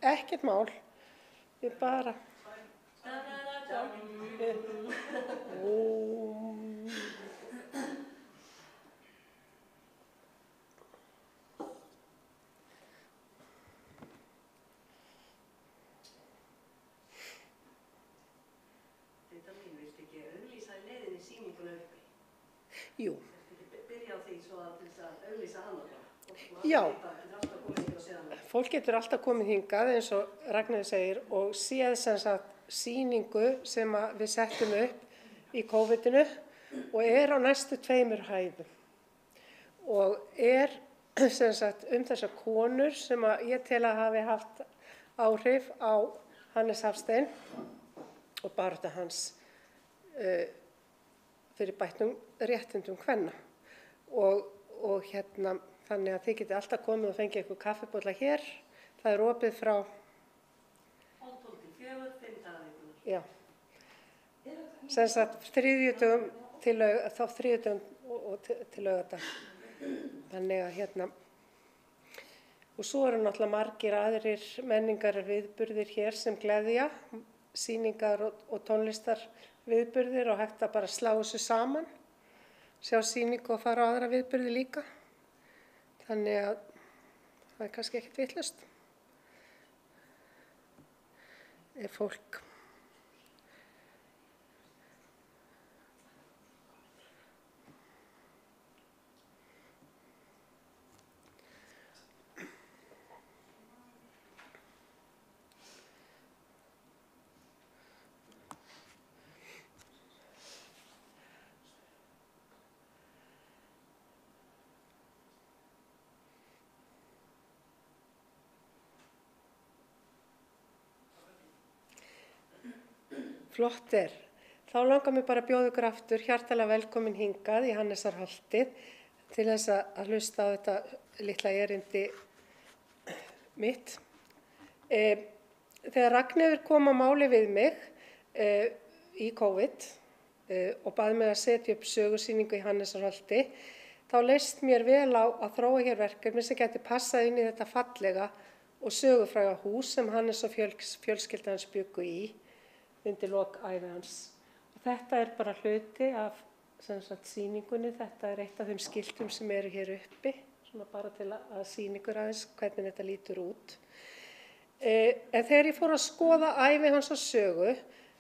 ekkert mál. Við bara... Þetta mín, viltu ekki auglýsa í leiðinni sýninguna uppi? Jú. Byrja á því svo að til þess að auglýsa hana bara. Já. Fólk getur alltaf komið hingað og séð hana. Fólk getur alltaf komið hingað eins og Ragnheiður segir og séð sem sagt sýningu sem við settum upp í COVID-inu og á næstu 2 hæðum. Og sem sagt þessar konur sem ég tel að hafi haft áhrif á Hannes Hafstein og baráttu hans fyrir bættum réttindum kvenna. Og þannig að þið getið alltaf komið og fengið ykkur kaffibolla hér. Það opið frá 12 til 4, 5 daga vikunnar. Já. Sem sagt þriðjudögum til laugardag. Þannig að og svo eru náttúrulega margir aðrir menningar viðburðir hér sem gleðja, sýningar og tónlistar viðburðir og hægt að bara slá þessu saman, sjá sýningu og fara á aðra viðburði líka. Þannig að það kannski ekkert vitlaust. Ef fólk flott þá langar mér bara að bjóða ykkur aftur hjartalega velkomin hingað í Hannesarholtið til þess að hlusta á þetta litla erindi mitt. Þegar Ragnheiður kom á máli við mig í COVID og bað mig að setja upp sögusýningu í Hannesarholti, þá leist mér vel á að þróa hér verkefni sem gæti passað inn í þetta fallega og sögufræga hús sem Hannes og fjölskylda hans bjuggu í undir lok ævi hans. Og þetta bara hluti af sýningunni, þetta eitt af þeim skiltum sem eru hér uppi, svona bara til að sýna ykkur aðeins hvernig þetta lítur út. En þegar ég fór að skoða ævi hans og sögu,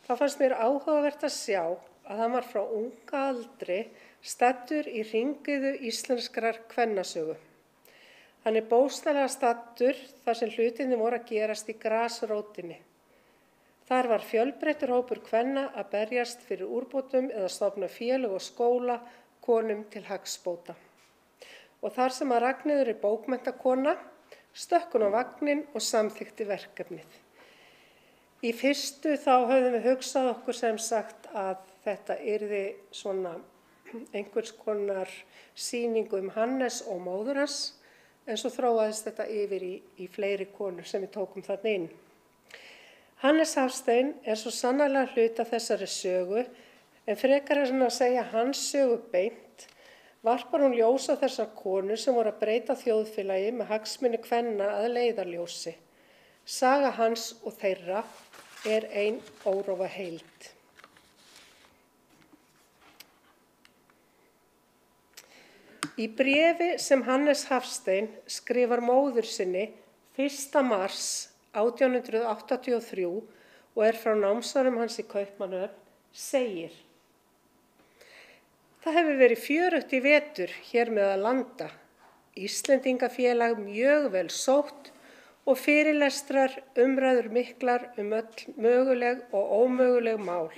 þá fannst mér áhugavert að sjá að hann var frá unga aldri staddur í hringiðu íslenskrar kvennasögu. Hann bókstaflega staddur þar sem hlutirnir voru að gerast í grasrótinni. Þar var fjölbreyttur hópur kvenna að berjast fyrir úrbótum eða stofna félög og skóla konum til hagsbóta. Og þar sem að Ragnheiður bókmenntakona, stökk hún á vagninn og samþykkti verkefnið. Í fyrstu þá höfðum við hugsað okkur sem sagt að þetta yrði svona einhvers konar sýning Hannes og móður hans, en svo þróaðist þetta yfir í fleiri konur sem við tókum þarna inn. Hannes Hafstein svo sannarlega hluti af þessari sögu, en frekar en að segja hans sögu beint, varpar hún ljós á þessar konur sem voru að breyta þjóðfélagi með hagsmuni kvenna að leiðarljósi. Saga hans og þeirra ein órofa heild. Í bréfi sem Hannes Hafstein skrifar móður sinni 1. mars 1883 og frá námsárum hans í Kaupmannahöfn, segir: Það hefur verið fjörugt í vetur hér meðal landa, Íslendingafélag mjög vel sótt og fyrirlestrar umræður miklar öll möguleg og ómöguleg mál.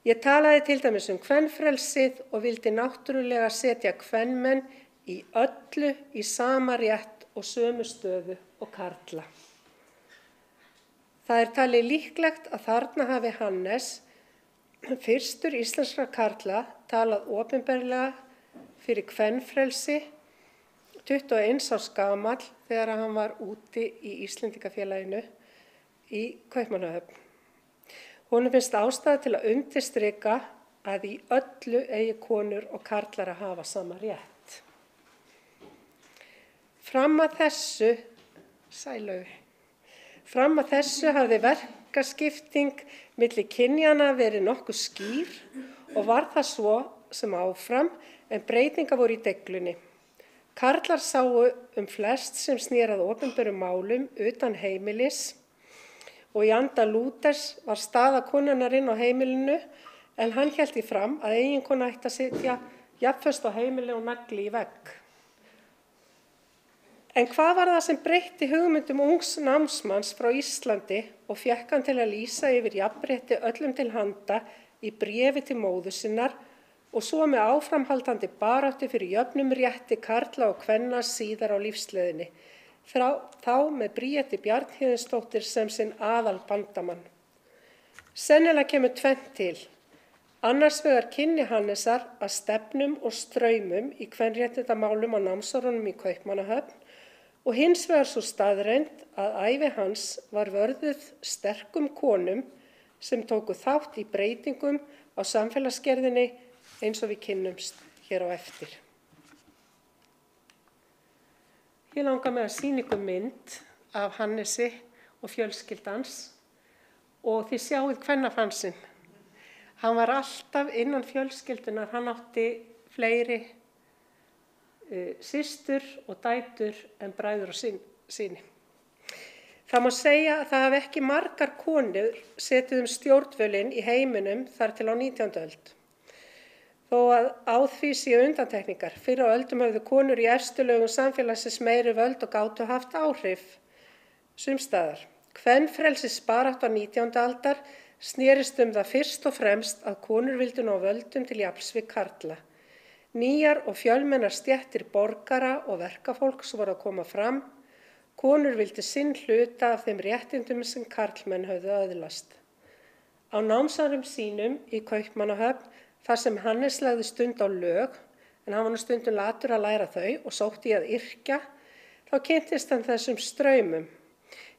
Ég talaði til dæmis kvenfrelsið og vildi náttúrulega setja kvenmenn í öllu í sama rétt og sömu stöðu og karla. Það talið líklegt að þarna hafi Hannes, fyrstur íslenskra karla, talað opinberlega fyrir kvenfrelsi, 21 árs gamall þegar hann var úti í Íslendingafélaginu í Kaupmannahöfn. Honum finnst ástæða til að undirstrika að í öllu eigi konur og karlar að hafa sama rétt. Fram að þessu, Fram að þessu hafði verkaskipting milli kynjanna verið nokkuð skýr og var það svo sem áfram en breytingar voru í deiglunni. Karlar sáu flest sem snerað opinberum málum utan heimilis og í anda Lúthers var staða konunnar inn á heimilinu en hann hélt því fram að eiginkona ætti að sitja jafnföst á heimili og nagli í vegg. En hvað var það sem breytti hugmyndum ungs námsmanns frá Íslandi og fékk hann til að lýsa yfir jafnrétti öllum til handa í bréfi til móður sinnar og svo með áframhaldandi baráttu fyrir jöfnum rétti karla og kvenna síðar á lífsleiðinni, þá með Bríeti Bjarnhéðinsdóttur sem sinn aðal bandamann. Sennilega kemur tvennt til. Annars vegar kynni Hannesar að stefnum og straumum í kvenréttindamálum á námsárunum í Kaupmannahöfn og hins vegar svo staðreynd að ævi hans var vörðuð sterkum konum sem tóku þátt í breytingum á samfélagsgerðinni eins og við kynnumst hér á eftir. Ég langar með að sýna ykkur mynd af Hannesi og fjölskyldans og þið sjáið kvennafansinn. Hann var alltaf innan fjölskyldunar, hann átti fleiri systur og dætur en bræður og syni. Það má segja að það hafi ekki margar konur setið stjórnvölinn í heiminum þar til á 19. öld. Þó að á því séu undantekningar. Fyrr á öldum höfðu konur í efstu lögum samfélagsins meiri völd og gátu haft áhrif sums staðar. Kvenfrelsisbarátta 19. aldar snerist það fyrst og fremst að konur vildu ná völdum til jafns við karla. Nýjar og fjölmennar stéttir borgara og verkafólks voru að koma fram. Konur vildu sinn hluta af þeim réttindum sem karlmenn höfðu öðlast. Á námsárum sínum í Kaupmannahöfn, þar sem Hannes lagði stund á lög, en hann var stundum latur að læra þau og sótti í að yrkja, þá kynntist hann þessum straumum.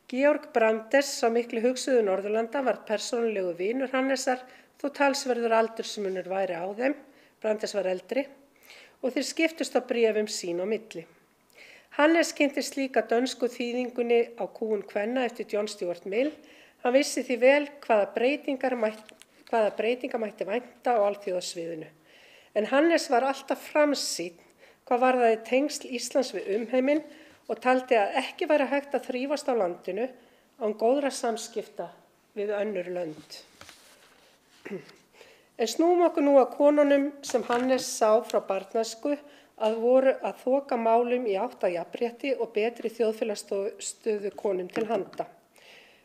Georg Brandes, sá mikli hugsuður Norðurlanda, var persónulegu vinur Hannesar, þó talsverður aldursmunur væri á þeim, Brandes var eldri, og þeir skiptust á bréfum sín á milli. Hannes kynntist líka dönsku þýðingunni á Kúgun kvenna eftir John Stuart Mill. Hann vissi því vel hvaða breytingar mætti vænta á alþjóðasviðinu. En Hannes var alltaf framsýnn hvað varðaði tengsl Íslands við umheiminn og taldi að ekki væri hægt að þrífast á landinu án góðra samskipta við önnur lönd. En snúum okkur nú að konunum sem Hannes sá frá barnæsku að voru að þoka málum í átt að jafnrétti og betri þjóðfélagsstöðu konum til handa.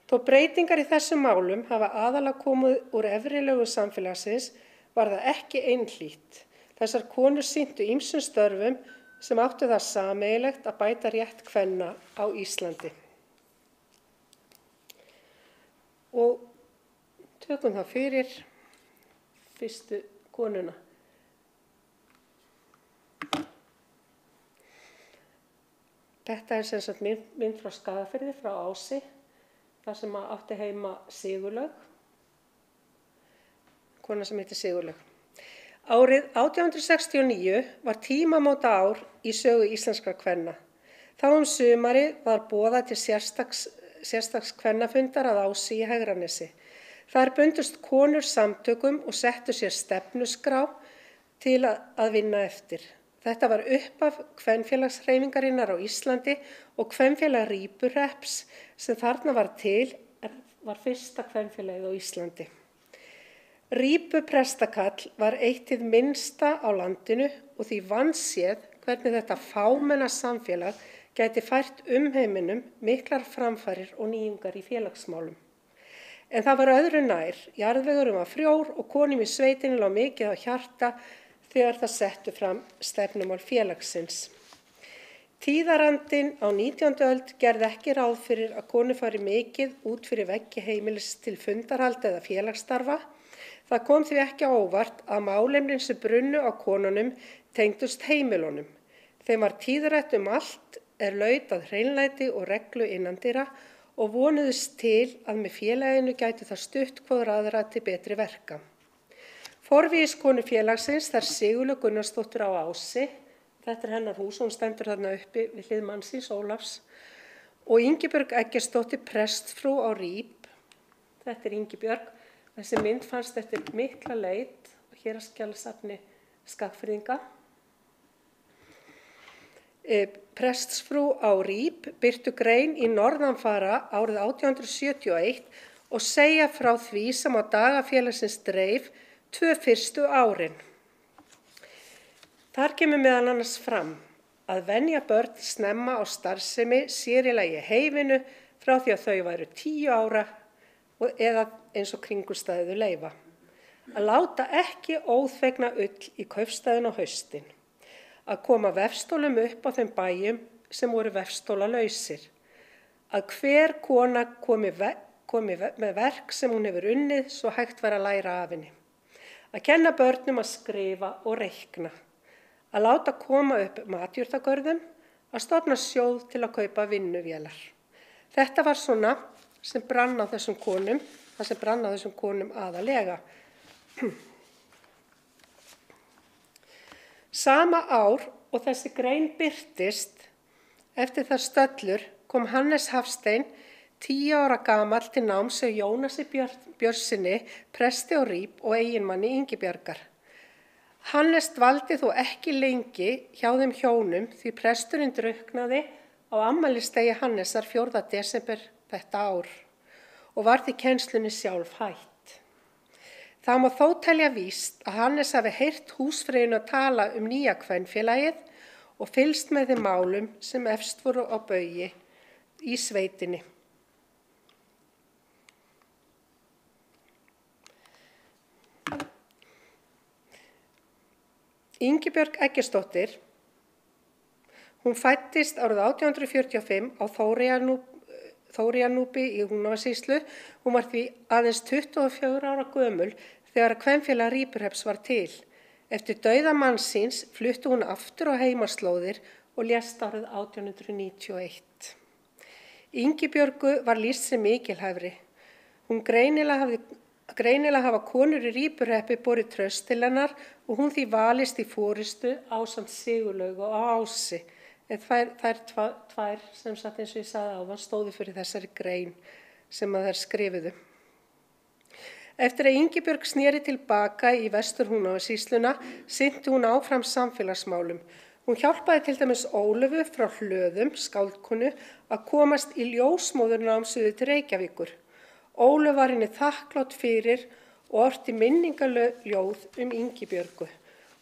Þó breytingar í þessum málum hafa aðalega komið úr efri lögum samfélagsins var það ekki einhlítt. Þessar konur sýndu ýmsum störfum sem áttu það sameiginlegt að bæta rétt kvenna á Íslandi. Og tökum það fyrir fyrstu konuna. Þetta er sem sagt mynd frá Skagafirði, frá Ási, þar sem átti heima Sigurlaug, kona sem heitir Sigurlaug. Árið 1869 var tímamóta ár í sögu íslenskra kvenna. Þá sumarið var boðað til sérstaks kvennafundar að Ási í Hegranesi. Þar bundust konur samtökum og settu sér stefnuskrá til að vinna eftir. Þetta var upphaf kvenfélagshreyfingarinnar á Íslandi og kvenfélag Rípuhrepps sem þarna var til var fyrsta kvenfélagið á Íslandi. Rípuprestakall var eitt hið minnsta á landinu og því vandséð hvernig þetta fámenna samfélag gæti fært umheiminum miklar framfarir og nýjungar í félagsmálum. En það var öðru nær, jarðvegurum var frjór og konum í sveitinni lá mikið á hjarta þegar það settu fram stefnumál félagsins. Tíðarandinn á 19. öld gerði ekki ráð fyrir að konur fari mikið út fyrir veggi heimilis til fundarhald eða félagsstarfa. Það kom því ekki á óvart að málefnin sem brunnu á konunum tengdust heimilunum. Þeim var tíðrætt allt laut að hreinlæti og reglu innandyra og vonuðust til að með félaginu gæti það stutt hvor aðra til betri verka. Forvígiskonu félagsins þar Sigurlaug Gunnarsdóttir á Ási, þetta hennar hús, hún stendur þarna uppi við hlið mannsins Ólafs, og Ingibjörg Eggertsdóttir prestsfrú á Ríp. Þetta Ingibjörg. Þessi mynd fannst eftir mikla leit á Héraðsskjalasafni Skagfirðinga. Prestsfrú á Ríp birtu grein í Norðanfara árið 1871 og segja frá því sem á dagafélagsins dreif 2 fyrstu árin. Þar kemur meðal annars fram að venja börn snemma á starfsemi sér í lagi heifinu frá því að þau væru 10 ára eða eins og kringumstæður leyfa. Að láta ekki óþvegna ull í kaupstæðin á haustin. Að koma vefstólum upp á þeim bæjum sem voru vefstólalausir. Að hver kona komi með verk sem hún hefur unnið svo hægt væri að læra af henni. Að kenna börnum að skrifa og reikna. Að láta koma upp matjurtagörðum, að stofna sjóð til að kaupa vinnuvélar. Þetta var svona sem brann á þessum konum, það sem brann á þessum konum aðalega. Sama ár og þessi grein birtist, eftir það stöllur kom Hannes Hafstein 10 ára gamall til náms hjá Jónasi Björnssyni, presti á Ríp og eiginmanni Ingibjargar. Hannes dvaldi þó ekki lengi hjá þeim hjónum því presturinn drukknaði á afmælisdegi Hannesar 4. desember þetta ár og var því kennslunni sjálf hætt. Það má þó telja víst að Hannes hafi heyrt húsfreyjuna tala nýja kvenfélagið og fylgst með þeim málum sem efst voru á baugi í sveitinni. Ingibjörg Eggertsdóttir, hún fæddist árið 1845 á Þórianúpi í Húnavatnssýslu. Hún var því aðeins 24 ára gömul þegar kvenfélag Rípurhrepps var til. Eftir dauða manns síns flutti hún aftur á heimaslóðir og lést árið 1891. Ingibjörgu var lýst sem mikilhæfri. Hún greinilega hafa konur í Rípurhreppi borið traust til hennar og hún því valist í forystu ásamt Sigurlaugu og Ási. En þær tvær, sem sagt eins og ég sagði áðan, stóðu fyrir þessari grein sem að þær skrifuðu. Eftir að Ingibjörg sneri tilbaka í Vestur-Húnavatnssýsluna sinnti hún áfram samfélagsmálum. Hún hjálpaði til dæmis Ólöfu frá Hlöðum, skáldkonu, að komast í ljósmóðurnám suður til Reykjavíkur. Ólöf var henni þakklát fyrir og orti minningaljóð Ingibjörgu.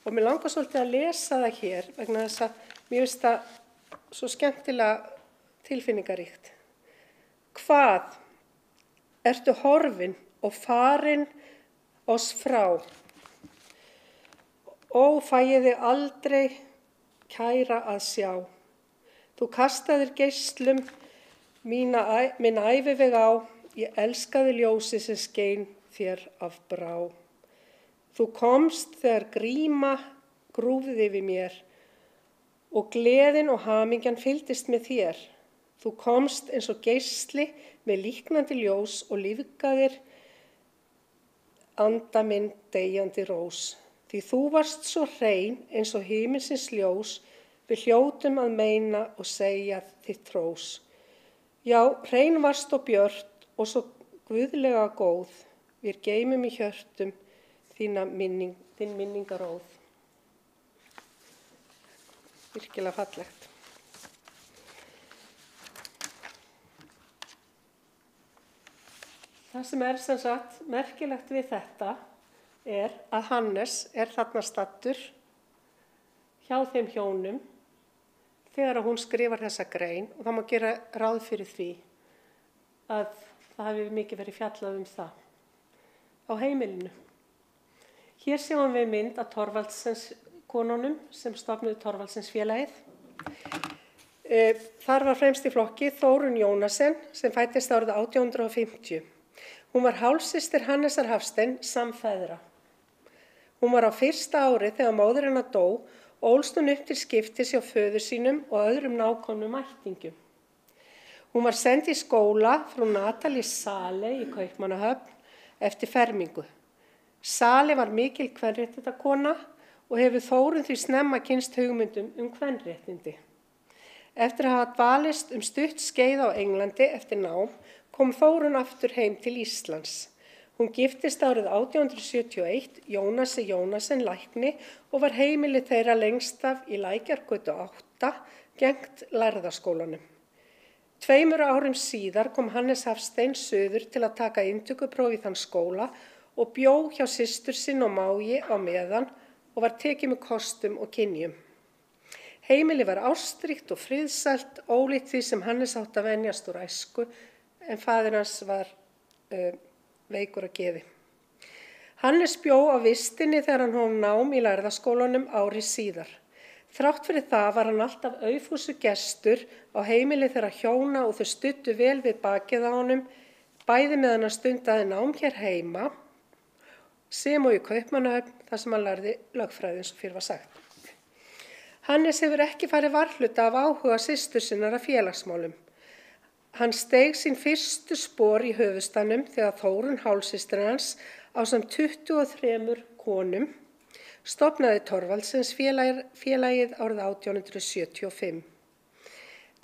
Og mér langar svolítið að lesa það hér vegna þess að mér finnst það svo skemmtilega tilfinningaríkt. Hvað ertu horfin og farin oss frá? Ó, fæ ég þig aldrei kæra að sjá. Þú kastaðir geislum minn æviveg á, ég elskaði ljósið sem skein þér af brá. Þú komst þegar gríma grúfði yfir mér og gleðin og hamingjan fylgdist með þér. Þú komst eins og geisli með líknandi ljós og lífgaðir anda minn deyjandi rós. Því þú varst svo hrein eins og himinsins ljós, við hljótum að meina og segja þitt hrós. Já, hrein varst og björt og svo guðlega góð, við geymum í hjörtum þinn minningaróð. Virkilega fallegt. Það sem sem sagt merkilegt við þetta að Hannes þarna staddur hjá þeim hjónum þegar hún skrifar þessa grein og það má gera ráð fyrir því að það hafi mikið verið fjallað það á heimilinu. Hér sjáum við mynd af Thorvaldsens konunum sem stofnuðu Thorvaldsensfélagið. Þar var fremst í flokki Þórunn Jónasen sem fæddist árið 1850. Hún var hálfsystir Hannesar Hafstein samfeðra. Hún var á fyrsta ári þegar móðir hennar dó og ólst hún upp til skiptis hjá föður sínum og öðrum nákomnum ættingjum. Hún var send í skóla frá Natalie Sale í Kaupmannahöfn eftir fermingu. Sale var mikil kvenréttindakona og hefur Þórunn því snemma kynnst hugmyndum kvenréttindi. Eftir að hafa dvalist stutt skeið á Englandi eftir nám kom Þórunn aftur heim til Íslands. Hún giftist árið 1871 Jónasi Jónasen lækni og var heimili þeirra lengst af í Lækjargötu 8 gegnt Lærðaskólanum. 2 árum síðar kom Hannes Hafstein suður til að taka inntökupróf í þann skóla og bjó hjá systur sinn og mági á meðan og var tekið með kostum og kynjum. Heimili var ástríkt og friðsælt, ólíkt því sem Hannes átti að venjast úr æsku, en faðir hans var veikur að geði. Hannes bjó á vistinni þegar hann hóf nám í Lærðaskólanum ári síðar. Þrátt fyrir það var hann alltaf aufúsu gestur á heimili þeirra hjóna og þau studdu vel við bakið á honum, bæði meðan hann stundaði nám hér heima, sem og í Kaupmannahöfn þar sem hann lærði lögfræði eins og fyrr var sagt. Hannes hefur ekki farið varhluta af áhuga systur sinnar af félagsmálum. Hann steig sín fyrstu spor í höfuðstanum þegar Þórunn hálfsystir hans ásamt 23 konum stofnaði Thorvaldsens félagið árið 1875.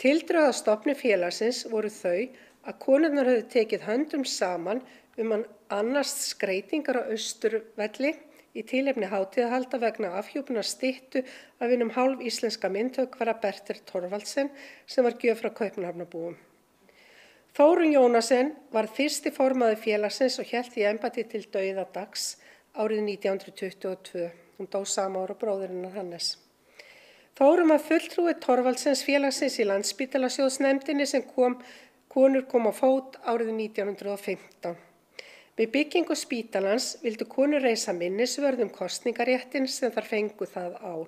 Tildrög að stofnun félagsins voru þau að konurnar höfðu tekið höndum saman að annast skreytingar á Austurvelli í tilefni hátíðahalda vegna afhjúpunar styttu af hinum hálf íslenska myndhöggvara Bertel Thorvaldsen sem var gjöf frá Kaupmannahafnarbúum. Þórunn Jónasen var fyrsti formaður félagsins og hélt í embætti til dauðadags árið 1922. Hún dó sama ára bróðirinn Hannes. Þórunn var fulltrúi Thorvaldsens félagsins í Landspítalasjóðsnefndinni sem konur kom á fót árið 1915. Við byggingu spítalans vildu konur reisa minnisvörð kosningaréttin sem þar fengu það ár.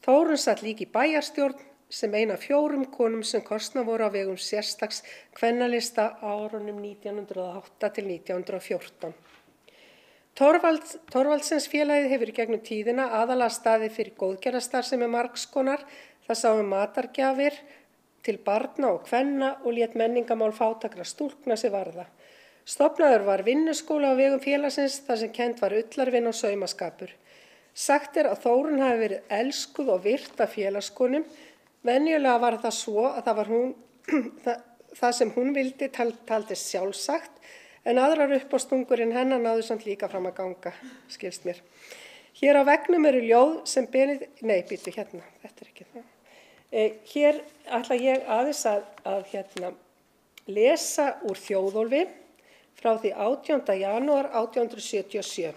Þórunn satt líka í bæjarstjórn sem ein af 4 konum sem kosnar voru á vegum sérstaks kvennalista árunum 1908 til 1914. Thorvaldsens félagið hefur í gegnum tíðina aðalega staðið fyrir góðgerðarstarfsemi margskonar, það sá matargjafir til barna og kvenna og lét menningamál fátækra stúlkna sig varða. Stofnaður var vinnuskóla á vegum félagsins þar sem kennd var ullarvinn og saumaskapur. Sagt að Þórunn hafi verið elskuð og virt af félagskonum. Venjulega var það svo að það var það sem hún vildi taldist sjálfsagt, en aðrar uppástungur en hennar náðu samt líka fram að ganga, skilst mér. Hér á veggnum eru ljóð sem þetta er ekki það. Hér ætla ég aðeins að lesa úr Þjóðólfi frá því 18. janúar 1877.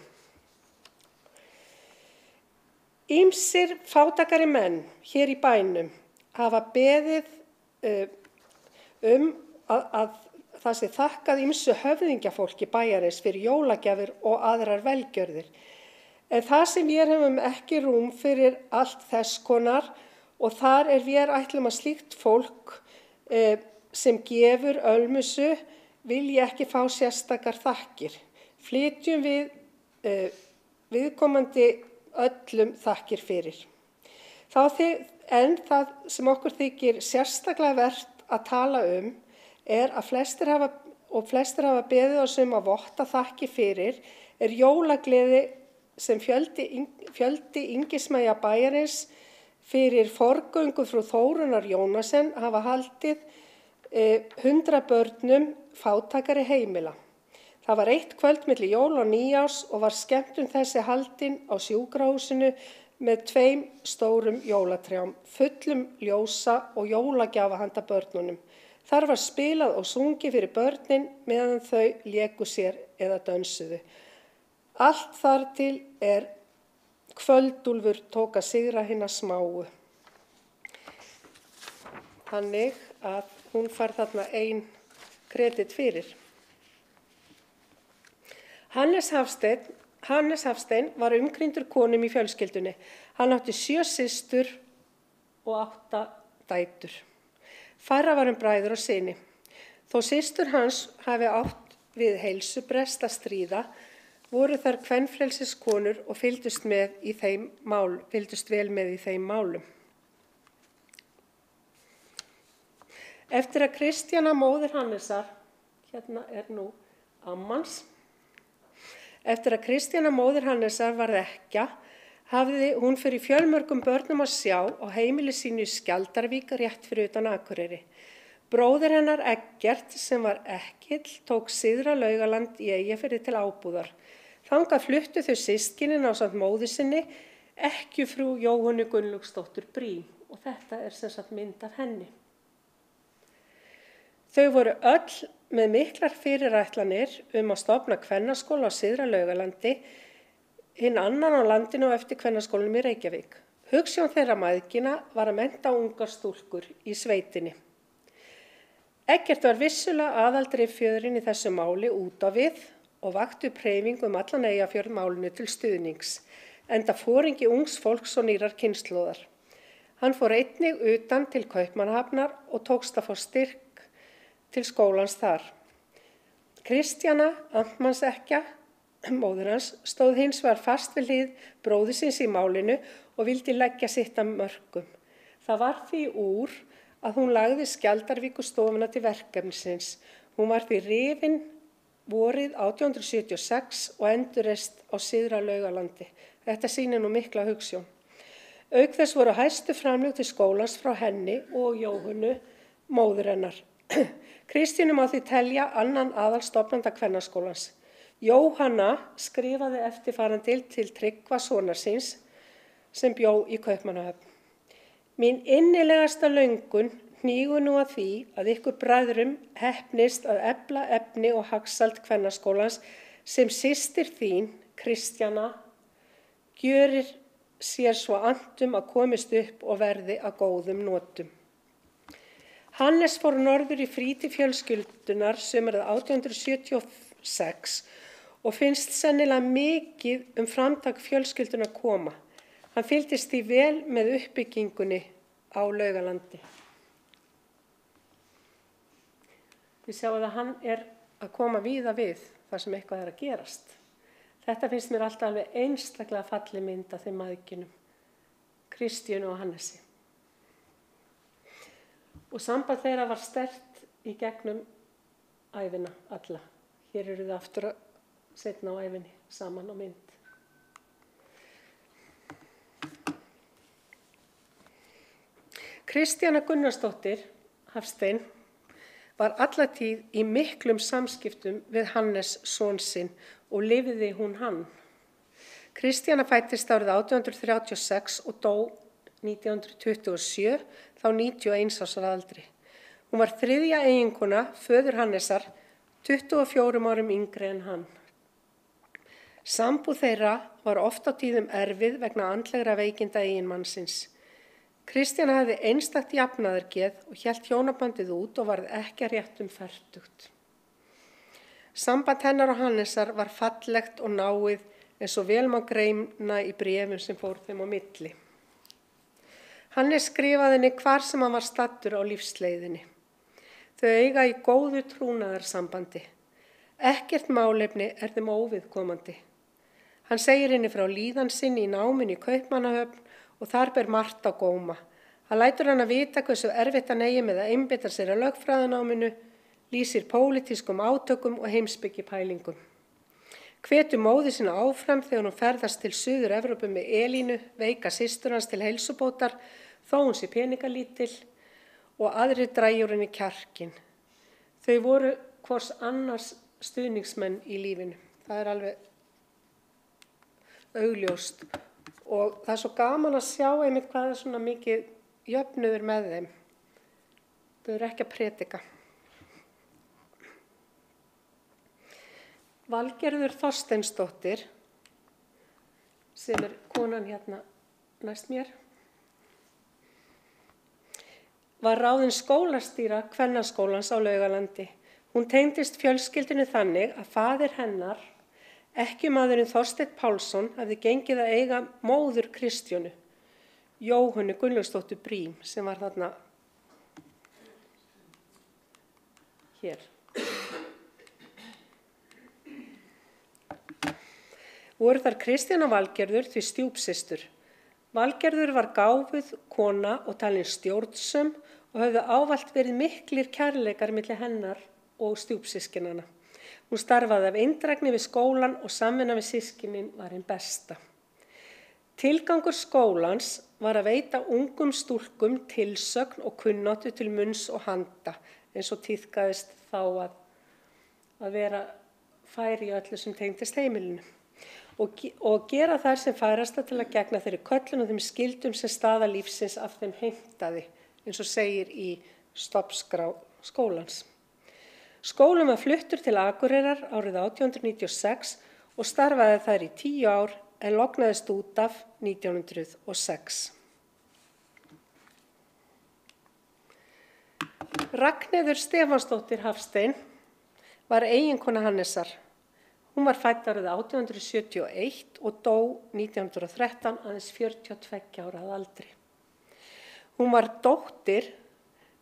Ýmsir fátækari menn hér í bænum hafa beðið að það sé þakkað ýmsu höfðingjafólki bæjarins fyrir jólagjafir og aðrar velgjörðir. En það sem vér höfum ekki rúm fyrir allt þess konar og þar vér ætlum að slíkt fólk sem gefur ölmusu vilji ekki fá sérstakar þakkir. Flytjum við viðkomandi öllum þakkir fyrir. En það sem okkur þykir sérstaklega vert að tala að flestir hafa beðið oss að votta þakkir fyrir jólagleði sem fjöldi yngismæja bæjarins fyrir forgöngu frú Þórunnar Jónasen hafa haldið 100 börnum fátækari heimila. Það var eitt kvöld milli jól og nýjárs og var skemmtun þessi haldin á sjúkrahúsinu með 2 stórum jólatrjám, fullum ljósa og jólagjafa handa börnunum. Þar var spilað og sungið fyrir börnin meðan þau léku sér eða dönsuðu. Allt þar til Kvöldúlfur tók að sigra hina smáu. Þannig að hún fær þarna ein kredit fyrir. Hannes Hafstein var umkringdur konum í fjölskyldunni. Hann átti 7 systur og 8 dætur. Færra var bræður og syni. Þó systur hans hafi átt við heilsubrest að stríða, voru þær kvenfrelsiskonur og fylgdust vel með í þeim málum. Eftir að Kristjana móðir Hannesar, hérna nú ammans, eftir að Kristjana móðir Hannesar varð ekkja, hafði hún fyrir fjölmörgum börnum að sjá á heimili sínu í Skjaldarvík rétt fyrir utan Akureyri. Bróðir hennar Eggert, sem var Ekkill, tók Syðra Laugaland í Eyjafirði til ábúðar. Þangað fluttu þau systkinin ásamt móður sinni, ekkjufrú Jóhönnu Gunnlaugsdóttur Brím, og þetta er sem sagt mynd af henni. Þau voru öll með miklar fyrirætlanir að stofna kvennaskóla á Syðra Laugalandi, hinn annan á landinu og eftir kvennaskólanum í Reykjavík. Hugsjón þeirra mæðgina var að mennta ungar stúlkur í sveitinni. Eggert var vissulega aðaldrifjöðurinn í þessu máli út á við og vakti upp hreyfingu allan Eyjafjörð málinu til stuðnings, enda foringi ungs fólks og nýrar kynslóðar. Hann fór einnig utan til Kaupmannahafnar og tókst að fá styrk til skólans þar. Kristjana, amtmannsekkja, móðir hans, stóð hins vegar fast við hlið bróðursins í málinu og vildi leggja sitt af mörkum. Það var því úr að hún lagði Skjaldarvíkurstofuna til verkefnisins. Hún var því rifin vorið 1876 og endurreist á Syðra Laugalandi. Þetta sýnir nú mikla hugsjón. Auk þess voru hæstu framlög til skólans frá henni og Jóhönnu, móður hennar. Kristínu má því telja annan aðalstofnanda kvennaskólans. Jóhanna skrifaði eftirfarandi til Tryggva sonar síns sem bjó í Kaupmannahöfn. Mín innilegasta löngun hnígur nú að því að ykkur bræðrum heppnist að efla efni og hagsæld kvennaskólans sem systir þín, Kristjana, gjörir sér svo andum að komist upp og verði að góðum notum. Hannes fór norður í frí til fjölskyldunar sumarið 1876 og finnst sennilega mikið framtak fjölskylduna koma. Hann fylgdist því vel með uppbyggingunni á Laugalandi. Við sjáum að hann er að koma víða við þar sem eitthvað er að gerast. Þetta finnst mér alltaf alveg einstaklega falleg mynd af þeim mæðginum, Kristjánu og Hannesi. Og samband þeirra var sterkt í gegnum ævina alla. Hér eru þau aftur seinna á ævinni saman á mynd. Kristjana Gunnarsdóttir, Hafstein, var alla tíð í miklum samskiptum við Hannes son sinn og lifði hún hann. Kristjana fæddist árið 1836 og dó 1927, þá 91 árs að aldri. Hún var þriðja eiginkona föður Hannesar, 24 árum yngri en hann. Sambúð þeirra var oft á tíðum erfið vegna andlegra veikinda eiginmannsins. Kristjana hafði einstakt jafnaðargeð og hélt hjónabandið út og varð ekki rétt fertugt. Samband hennar og Hannesar var fallegt og náið eins og vel má greina í bréfum sem fór þeim á milli. Hannes skrifaði henni hvar sem hann var staddur á lífsleiðinni. Þau eiga í góðu trúnaðarsambandi. Ekkert málefni er þeim óviðkomandi. Hann segir henni frá líðan sinni í náminu í Kaupmannahöfn og þar ber margt á góma. Hann lætur hann að vita hversu erfitt hann eigi með að einbeita sér að lögfræðináminu, lýsir pólitískum átökum og heimspekipælingum. Hvetur móður sína áfram þegar hún ferðast til Suður-Evrópu með Elínu, veika systur hans til heilsubótar, þó hún sé peningalítil og aðrir drægjur henni kjarkin. Þau voru hvors annars stuðningsmenn í lífinu. Það er alveg augljóst. Og það er svo gaman að sjá einmitt hvað er svona mikið jöfnuður með þeim. Þau eru ekki að predika. Valgerður Þorsteinsdóttir, sem er konan hérna næst mér, var ráðin skólastýra kvennaskólans á Laugalandi. Hún tengdist fjölskyldunni þannig að faðir hennar, ekkjumaðurinn Þorsteinn Pálsson, hafði gengið að eiga móður Kristjánu, Jóhönnu Gunnlaugsdóttur Brím, sem var þarna hér. Voru þar Kristjana Valgerður því stjúpsystur. Valgerður var gáfuð kona og talin stjórnsöm og höfðu ávallt verið miklir kærleikar milli hennar og stjúpsyskinanna. Hún starfaði af eindrægni við skólan og samvinna við systkinin var hinn besta. Tilgangur skólans var að veita ungum stúlkum tilsögn og kunnáttu til munns og handa, eins og tíðkaðist þá að vera fær í öllu sem tengdist heimilinu og gera þær sem færasta til að gegna þeirri köllun og þeim skyldum sem staða lífsins af þeim heimtaði, eins og segir í stofnskrá skólans. Skólinn var fluttur til Akureyrar árið 1896 og starfaði þar í 10 ár en lognaðist út af 1906. Ragnheiður Stefánsdóttir Hafstein var eiginkona Hannesar. Hún var fædd árið 1871 og dó 1913 aðeins 42 ára að aldri. Hún var dóttir,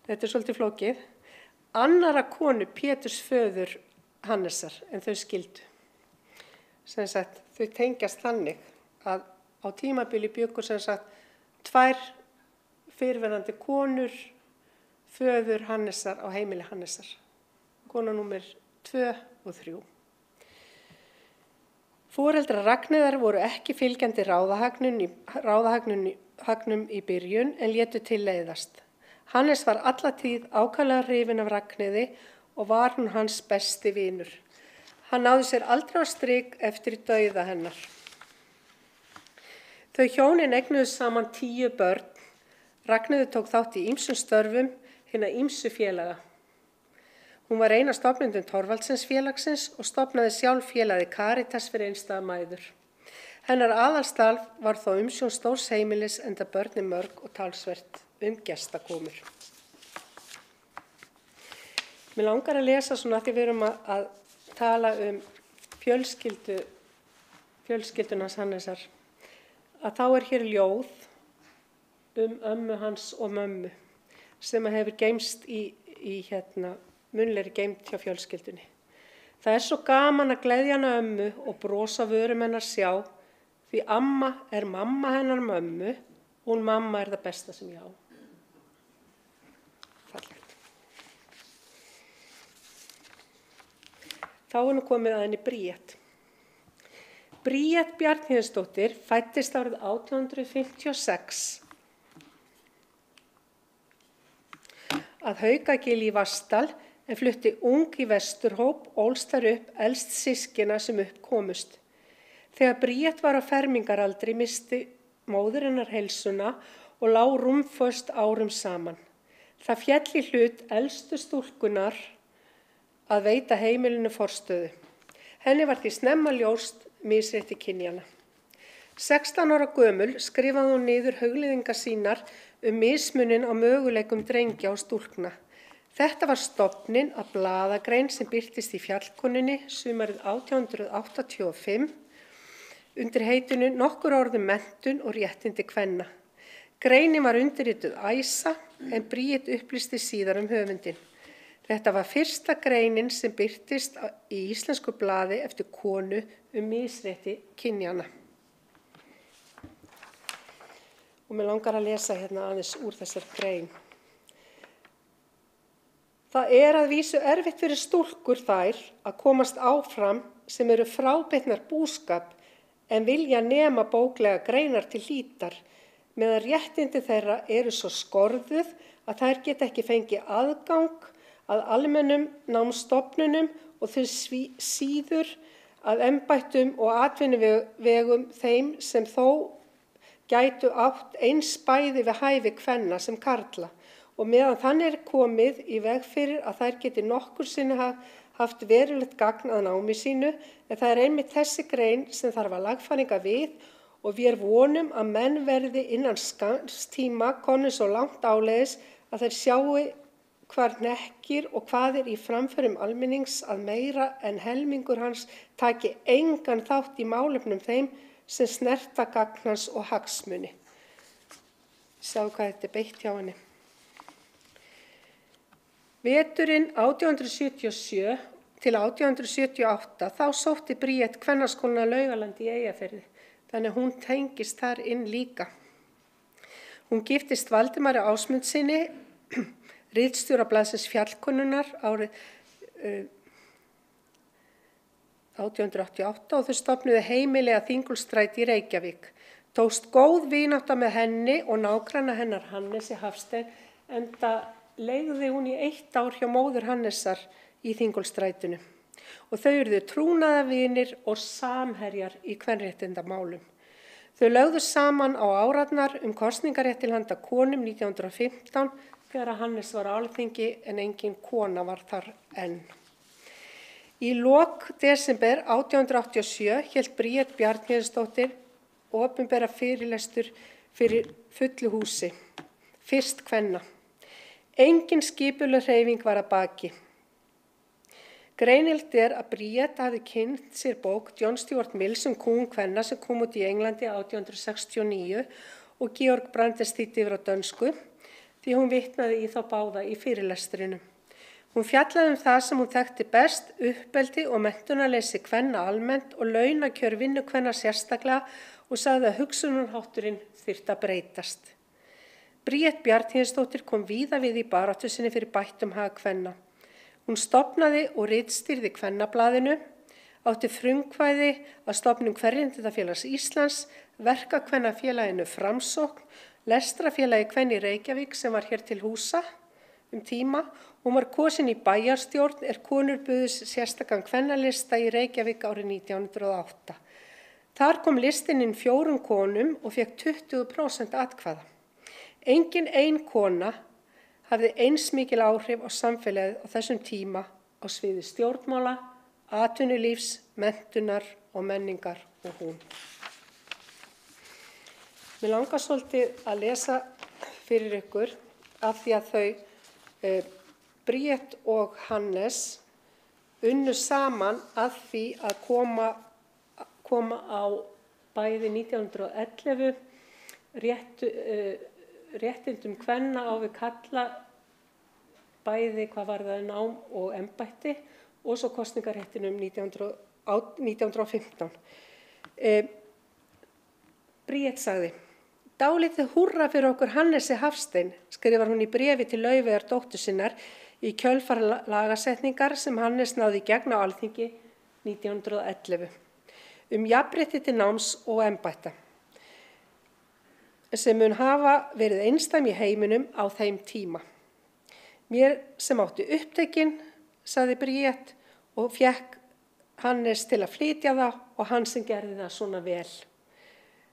þetta er svolítið flókið, annarra konu Péturs föður Hannesar en þau skildu. Sem sagt, þau tengjast þannig að á tímabili bjuggu sem sagt 2 fyrrverandi konur föður Hannesar á heimili Hannesar. Kona númer 2 og 3. Foreldrar Ragnheiðar voru ekki fylgjandi ráðahagnum í byrjun en létu til leiðast. Hannes var alla tíð ákaflega hrifinn af Ragnheiði og var hún hans besti vinur. Hann náði sér aldrei á strik eftir dauða hennar. Þau hjónin eignuðu saman 10 börn. Ragnheiður tók þátt í ýmsum störfum hinna ýmsu félaga. Hún var ein af stofnendum Thorvaldsens félagsins og stofnaði sjálf félagið Caritas fyrir einstæðar mæður. Hennar aðalstarf var þó umsjón stórs heimilis enda börnin mörg og talsvert gestakomur. Mig langar að lesa svona því við erum að tala fjölskyldunans Hannesar, að þá hér ljóð ömmu hans og mömmu sem hefur geymst í munnlegri geymt hjá fjölskyldunni. Það svo gaman að gleðja hana ömmu og brosa vörum hennar sjá, því amma mamma hennar mömmu og hún mamma það besta sem ég á. Fallegt. Þá nú komið að henni Bríet. Bríet Bjarnhéðinsdóttir fæddist árið 1856 að Haukagili í Vatnsdal en flutti ung í Vesturhóp, ólst þar upp elst systkina sem upp komust. Þegar Bríet var á fermingaraldri missti móðir hennar heilsuna og lá rúmföst árum saman. Það féll í hlut elstu stúlkunar að veita heimilinu forstöðu. Henni var því snemma ljóst misrétti kynjanna. 16 ára gömul skrifaði hún niður hugleiðingar sínar mismunin á möguleikum drengja og stúlkna. Þetta var stofnin að blaðagrein sem birtist í Fjallkonunni sumarið 1885 undir heitinu Nokkur orðum menntun og réttindi kvenna. Greinin var undirrituð Æsa en Bríet upplýsti síðar höfundinn. Þetta var fyrsta greinin sem birtist í íslensku blaði eftir konu misrétti kynjanna. Og mig langar að lesa aðeins úr þessar grein. Það að vísu erfitt fyrir stúlkur þær að komast áfram sem eru frábitnar búskap en vilja nema bóklega greinar til hlítar, meðan réttindi þeirra eru svo skorðuð að þær geta ekki fengið aðgang að almennum námsstofnunum og þau síður að embættum og atvinnuvegum þeim sem þó gætu átt eins bæði við hæfi kvenna sem karla og meðan þannig komið í veg fyrir að þær geti nokkur sinni haft verulegt gagn að námi sínu, en það einmitt þessi grein sem þarf að lagfæringa við og við vonum að menn verði innan skamms tíma komnir svo langt áleiðis að þeir sjáu hvar hnekkir og hvað í framförum almennings að meira en helmingur hans taki engan þátt í málefnum þeim sem snerta gagn hans og hagsmuni. Sjáu hvað þetta beitt hjá henni. Veturinn 1877 til 1878 þá sótti Bríet Kvennaskólana Laugalandi í Eyjafirði, þannig hún tengist þar inn líka. Hún giftist Valdimari Ásmundssyni, ritstjóra blaðsins Fjallkonunnar árið 1888 og þau stofnuðu heimili að Þingólfsstræti í Reykjavík. Tókst góð vinátta með henni og nágranna hennar Hannesi Hafstein, enda leigði hún í 1 ár hjá móður Hannesar í Þingólfsstrætinu. Og þau urðu trúnaðarvinir og samherjar í kvenréttindamálum. Þau lögðu saman á árarnar kosningarétt til handa konum 1915 þegar Hannes var á Alþingi en engin kona var þar enn. Í lok desember 1887 hélt Bríet Bjarnhéðinsdóttir opinbera fyrirlestur fyrir fullu húsi, fyrst kvenna. Engin skipuleg hreyfing var að baki. Greinilegt að Bríet hafði kynnt sér bók John Stuart Mills kún kvenna sem kom út í Englandi 1869 og Georg Brandes þýddi yfir á dönsku því hún vitnaði í þá báða í fyrirlestrinum. Hún fjallaði það sem hún þekkti best, uppeldi og menntunarleysi kvenna almennt og launakjör vinnukvenna sérstaklega og sagði að hugsunarhátturinn þyrfti að breytast. Bríet Bjarnhéðinsdóttir kom víða við í baráttu sinni fyrir bættum hag kvenna. Hún stofnaði og ritstýrði Kvennablaðinu, átti frumkvæði að stofnun Kvenréttindafélags Íslands, Verkakvennafélaginu Framsókn, Lestrafélagi kvenna í Reykjavík sem var hér til húsa tíma. Hún var kosin í bæjarstjórn konur buðust sérstakan kvennalista í Reykjavík árið 1908. Þar kom listinn inn 4 konum og fékk 20% atkvæða. Engin ein kona hafði eins mikil áhrif á samfélagið á þessum tíma á sviði stjórnmála, atvinnulífs, menntunar og menningar og hún. Mig langar svolítið að lesa fyrir ykkur af því að þau Bríet og Hannes unnu saman að því að koma á bæði 1911 réttindum kvenna á við karla bæði hvað varðaði nám og embætti og svo kosningaréttinum 1915. Bríet sagði: Dálítið húrra fyrir okkur Hannesi Hafstein, skrifar hún í bréfi til Laufeyjar dóttur sinnar í kjölfar lagasetningar sem Hannes náði í gegn á Alþingi 1911 jafnrétti til náms og embætta sem mun hafa verið einsdæm í heiminum á þeim tíma. Mér sem átti upptekin, sagði Bríet, og fékk Hannes til að flytja það og hann sem gerði það svona vel.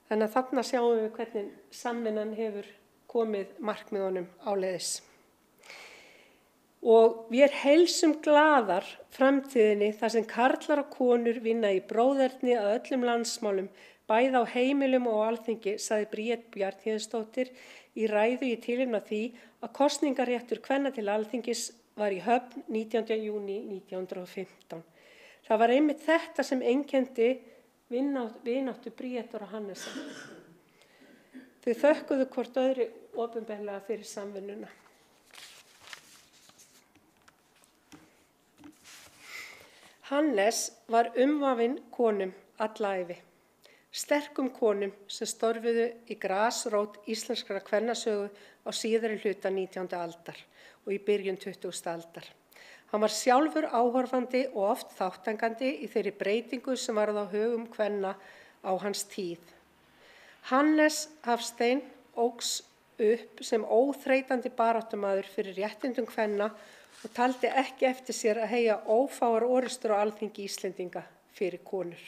Þannig að þarna sjáum við hvernig samvinnan hefur komið markmiðunum áleiðis. Og við heilsum glaðar framtíðinni þar sem karlar og konur vinna í bróðerni að öllum landsmálum, bæði á heimilum og á Alþingi, sagði Bríet Bjarnhéðinsdóttir í ræðu í tilefni af því að kosningaréttur kvenna til Alþingis var í Höfn 19. júní 1915. Það var einmitt þetta sem einkenndi vináttu Bríetar og Hannesar. Þau þökkuðu hvort öðru opinberlega fyrir samvinnuna. Hannes var umvafinn konum alla ævi, sterkum konum sem störfuðu í grasrót íslenskra kvennasögu á síðari hluta 19. aldar og í byrjun 20. aldar. Hann var sjálfur áhorfandi og oft þátttakandi í þeirri breytingu sem varð á högum kvenna á hans tíð. Hannes Hafstein óx upp sem óþreytandi baráttumaður fyrir réttindum kvenna og taldi ekki eftir sér að heyja ófáar orrustur á Alþingi Íslendinga fyrir konur.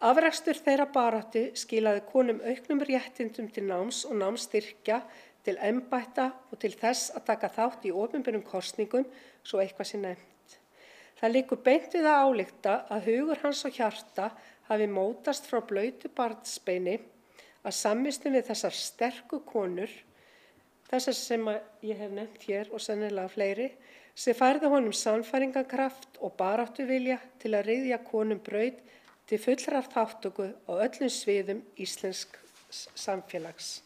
Afrakstur þeirra baráttu skilaði konum auknum réttindum til náms og námsstyrkja, til embætta og til þess að taka þátt í opinberum kosningum, svo eitthvað sé nefnt. Það liggur beint við að álykta að hugur hans og hjarta hafi mótast frá blautu barnsbeini að samvistum við þessar sterku konur, þessar sem ég hef nefnt hér og sennilega fleiri, sem færðu honum sannfæringarkraft og baráttuvilja til að ryðja konum braut til fullrar þátttöku á öllum sviðum íslensks samfélags.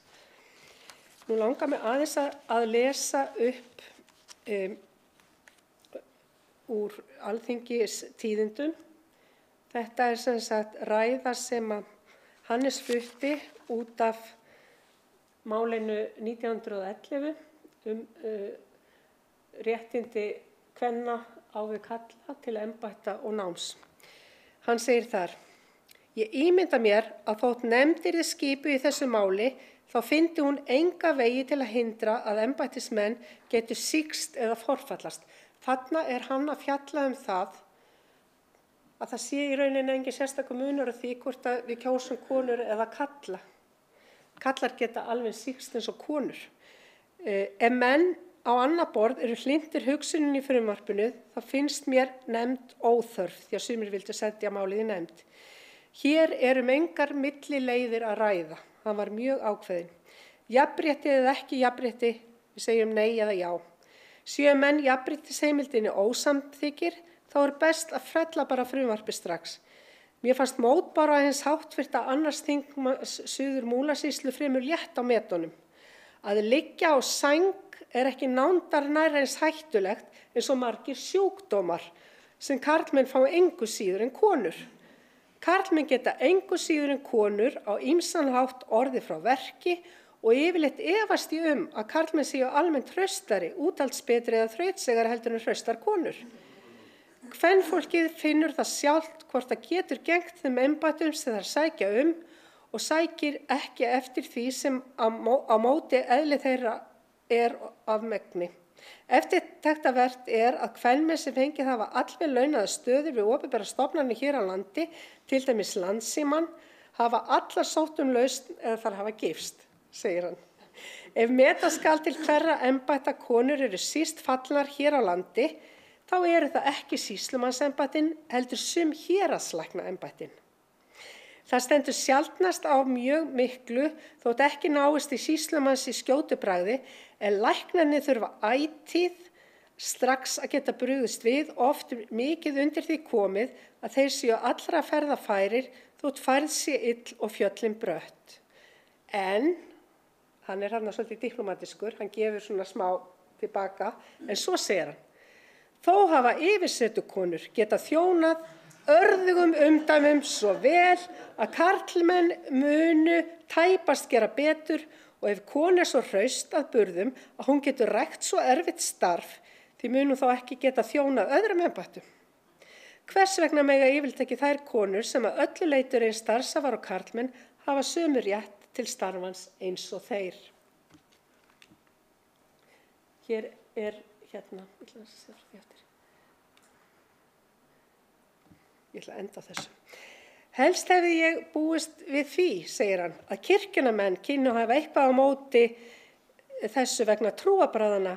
Nú langar mig aðeins að lesa upp úr Alþingis tíðindum. Þetta sem sagt ræða sem að Hannes flutti út af málinu 1911 réttindi kvenna á við karla til embætta og náms. Hann segir þar: Ég ímynda mér að þótt nefnd yrði skipuð í þessu máli, þá fyndi hún enga vegi til að hindra að embættismenn getur sýkst eða forfallast. Þarna hann að fjalla það að það sé í rauninni engin sérstakur munur á því hvort að við kjósum konur eða kalla. Kallar geta alveg sýkst eins og konur. Ef menn á annað borð eru hlynntir hugsunin í frumvarpinu, þá finnst mér nefnd óþörf, því að sumir vildu setja málið í nefnd. Hér engar millileiðir að ræða. Hann var mjög ákveðinn. Jafnrétti eða ekki jafnrétti, við segjum nei eða já. Séu menn jafnréttisheimildinni ósamþykir, þá best að frella bara frumvarpið strax. Mér fannst mótbára hins háttvirta annars þingmanns Suður Múlasýslu fremur létt á metunum. Að liggja á sæng ekki nándar nær eins hættulegt eins og margir sjúkdómar sem karlmenn fá engu síður en konur. Karlmenn geta engu síður en konur á ýmsan hátt orðið frá verki og yfirleitt efast ég að karlmenn séu almennt hraustari, úthaldsbetri eða þrautseigari heldur en hraustar konur. Kvenfólkið finnur það sjálft hvort það getur gegnt þeim embættum sem þær sækja og sækir ekki eftir því sem á móti eðli þeirra af megni. Eftirtektarvert að kvenmenn sem fengið hafa allvel launaðar stöður við opinberar stofnanir hér á landi, til dæmis Landssímann, hafa allar sótt lausn eða þær hafa gifst, segir hann. Ef meta skal til hverra embætta konur eru síst fallnar hér á landi, þá eru það ekki sýslumannsembættin, heldur sum héraðslæknaembættin. Það stendur sjaldnast á mjög miklu þótt ekki náist í sýslumanns í skjótu bragði, en læknarnir þurfa ætíð strax að geta brugðist við, oft mikið undir því komið að þeir séu allra ferða færir þótt færð sé ill og fjöllin brött. En, hann hann svolítið diplomatískur, hann gefur svona smá tilbaka, en svo segir hann, þó hafa yfirsetukonur geta þjónað örðugum umdæmum svo vel að karlmenn munu tæpast gera betur og ef kona svo hraust að burðum að hún getur rækt svo erfitt starf, því mun hún þá ekki geta þjónað öðrum embættum. Hvers vegna mega yfirleitt ekki þær konur sem að öllu leitur eins starfsafar og karlmenn hafa sömu rétt til starfans eins og þeir. Hér ég ætla að enda þessu. Helst hefði ég búist við því, segir hann, að kirkjunamenn kynnu hafa eitthvað á móti þessu vegna trúarbragðanna,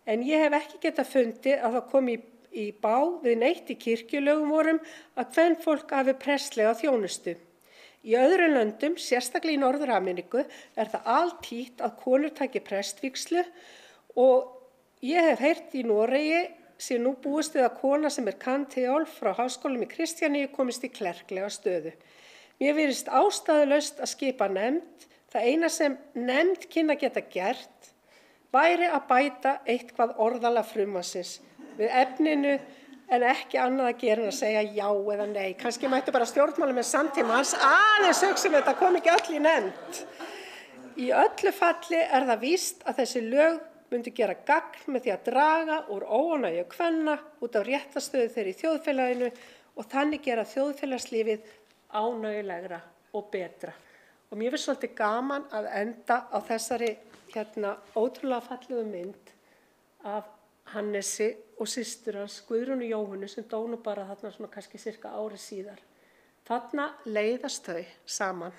en ég hef ekki getað fundið að það komi í bá við neitt í kirkjulögum vorum að kvenfólk hafi prestlega þjónustu. Í öðrum löndum, sérstaklega í Norður-Ameríku, það altítt að konur taki prestvígslu og ég hef heyrt í Noregi sé nú búist við að kona sem kanteól frá Háskólanum í Kristjaníu komist í klerklega stöðu. Mér virðist ástæðulaust að skipa nefnd. Það eina sem nefnd kynni að geta gert væri að bæta eitthvað orðalag frumvarpsins við efninu en ekki annað að gera en að segja já eða nei. Kannski mættu bara stjórnmálamenn samtímans aðeins hugsa þetta kom ekki öll í nefnd. Í öllu falli það víst að þessi lög myndi gera gagn með því að draga úr óánægju kvenna út af réttarstöðu þeirra í þjóðfélaginu og þannig gera þjóðfélagslífið ánægjulegra og betra. Og mér finnst svolítið gaman að enda á þessari ótrúlega fallegu mynd af Hannesi og systur hans Guðrúnu Jóhönnu sem dó nú bara þarna svona kannski cirka ári síðar. Þarna leiðast þau saman.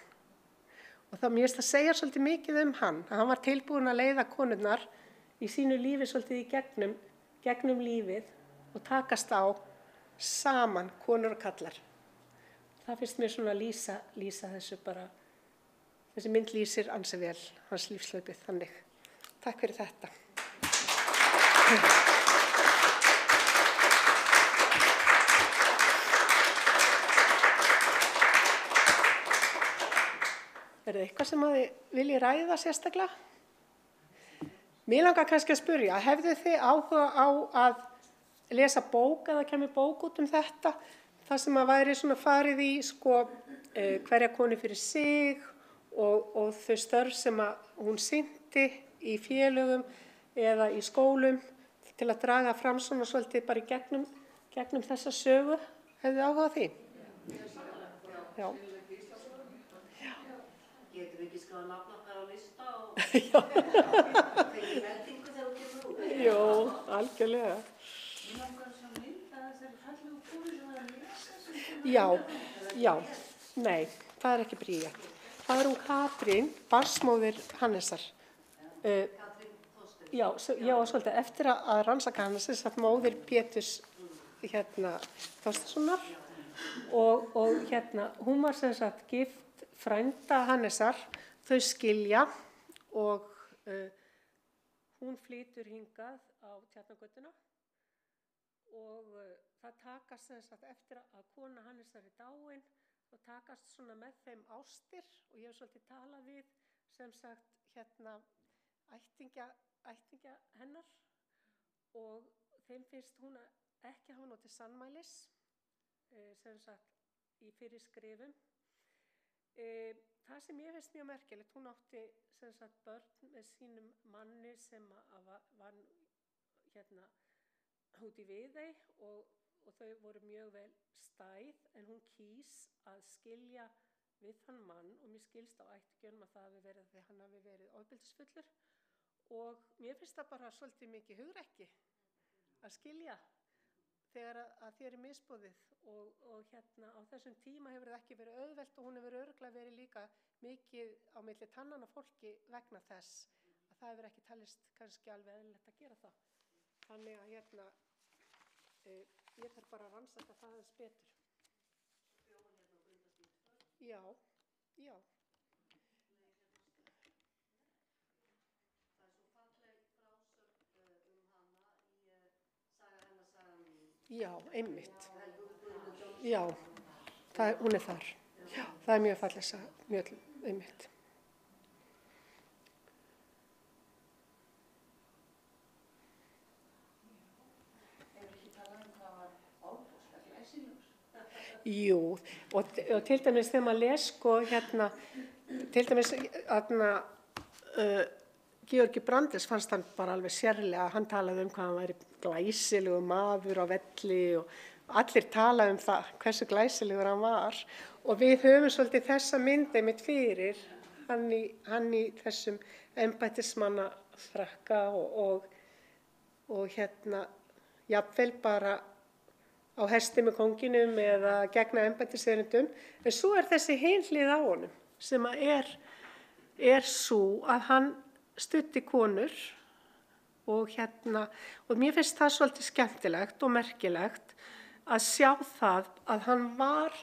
Og það mér finnst að segja svolítið mikið hann, að hann var tilbúinn að leiða konurnar í sínu lífi svolítið í gegnum lífið og takast á saman konur og kallar. Það finnst mér svona lýsa þessu bara, þessi mynd lýsir ansi vel hans lífslaupið þannig. Takk fyrir þetta. Eitthvað sem þið viljið ræða sérstaklega? Mér langar kannski að spyrja, hefðu þið áhuga á að lesa bók eða kemur bók út þetta? Það sem væri svona farið í hverja konu fyrir sig og þau störf sem hún sinnti í félögum eða í skólum til að draga fram svona svolítið bara í gegnum þessa sögu. Hefðu þið áhuga á því? Já. Getur ekki skrifað nafn okkar á lista og fengið meldingu þegar þú kemur út? Jó, algjörlega. Mér langar að sjá mynd að þessari fallegu konu sem var að lesa sem Já, nei, það er ekki Bríet. Það er hún Katrín, barsmóðir Hannesar. Katrín Þorsteins. Já, ég var svolítið eftir að rannsaka hana sem sagt móðir Péturs Þorsteinssonar og hún var sem sagt gift frænda Hannesar, þau skilja og hún flytur hingað á Tjarnargötuna og það takast sem sagt eftir að kona Hannesar er dáin og takast svona með þeim ástir og ég hef svolítið talað við sem sagt ættingja hennar og þeim finnst hún ekki hafa notið sannmælis sem sagt í fyrir skrifum. Það sem ég finnst mjög merkilegt, hún átti sem sagt börn með sínum manni sem var út í Viðey og þau voru mjög vel stæð en hún kýs að skilja við þann mann og mér skilst á ættingjunum að það hafi verið því hann hafi verið ofbeldisfullur og mér finnst það bara svolítið mikið hugrekki að skilja þegar að þér er misboðið og á þessum tíma hefur það ekki verið auðvelt og hún hefur örugglega verið líka mikið á milli tannanna fólki vegna þess að það hefur ekki talist kannski alveg eðlilegt að gera það. Þannig að ég þarf bara að rannsaka það aðeins betur. Já. Það er svo falleg frásögn hana í Saga hennar, saga mín. Já, einmitt. Já, hún er þar. Já, það er mjög falleg saga, mjög einmitt. Jú, og til dæmis þegar maður les til dæmis Georgi Brandes fannst hann bara alveg sérlega, hann talaði hvað hann væri glæsilegur maður á velli og allir talaði það, hversu glæsilegur hann var og við höfum svolítið þessa mynd einmitt fyrir hann í þessum embættismanna frakka og jafnvel bara á hesti með kónginum eða gegna embættiserindum, en svo er þessi hin hlið á honum sem er svo að hann studdi konur og mér finnst það svolítið skemmtilegt og merkilegt að sjá það að hann var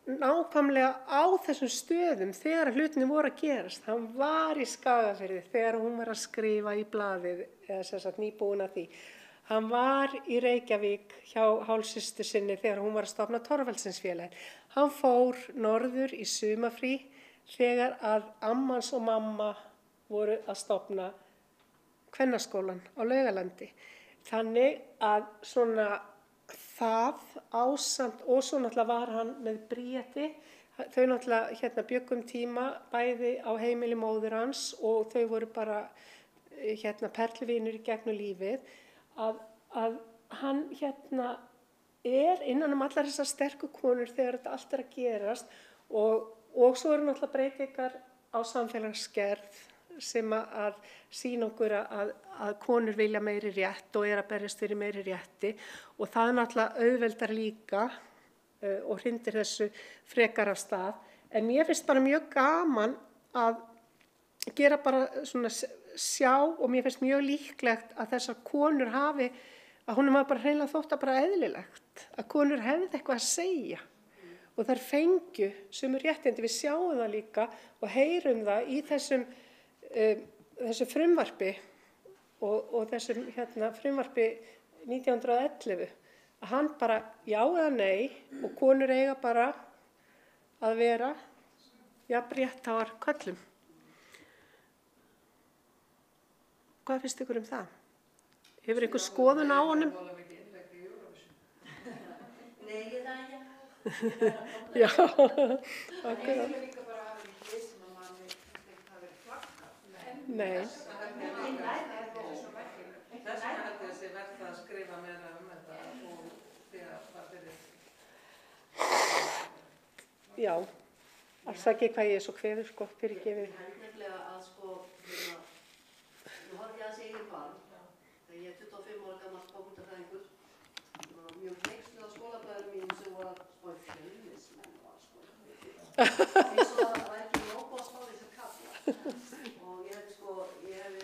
nákvæmlega á þessum stöðum þegar hlutinni voru að gerast. Hann var í Skagafirði þegar hún var að skrifa í blaðið eða sem sagt nýbúin að því. Hann var í Reykjavík hjá hálfsystur sinni þegar hún var að stofna Thorvaldsinsfélagið. Hann fór norður í sumarfrí þegar að ammans og mamma voru að stofna Kvennaskólann á Laugalandi. Þannig að svona það ásamt og svo náttúrulega var hann með Bríeti. Þau náttúrulega bjöggum tíma bæði á heimili móður hans og þau voru bara perluvinur í gegnum lífið. Að hann er innan allar þessar sterku konur þegar þetta allt er að gerast og svo eru náttúrulega breytingar á samfélagsgerð sem að sýna okkur að konur vilja meiri rétt og er að berjast fyrir meiri rétti og það er náttúrulega auðveldar líka og hrindir þessu frekar af stað. En mér finnst bara mjög gaman að gera bara svona sjá og mér finnst mjög líklegt að þessar konur hafi, að honum hafi bara hreinlega þótt að bara eðlilegt, að konur hefði eitthvað að segja og þær fengju sömu réttindi, við sjáum það líka og heyrum það í þessu frumvarpi og þessum frumvarpi 1911, að hann bara já eða nei og konur eiga bara að vera jafnrétthafar körlum. Hvað finnst ykkur það? Hefur einhver skoðun á honum? Nei, það já. Já, Ég vil líka bara hafa í hlið sem að manni finnst ekki það verið flaggað. nei. Það er svo merkilegt. Þess vegna held ég að sé verð að skrifa meira þetta og því að það fyrir. Já, Afsakið hvað ég er svo kveður, sko, fyrirgefið. Ég held nefnilega að sko, ég horfði aðeins í eigin barn, þegar ég er 25 ára gammal bókmyndafræðingur og mjög hneyksluð á skólabræðum mínum sem voru að sko fjölnismenn var sko, eins og það var ekki nóg að spá þess að kalla. Og ég hefði sko, ég hefði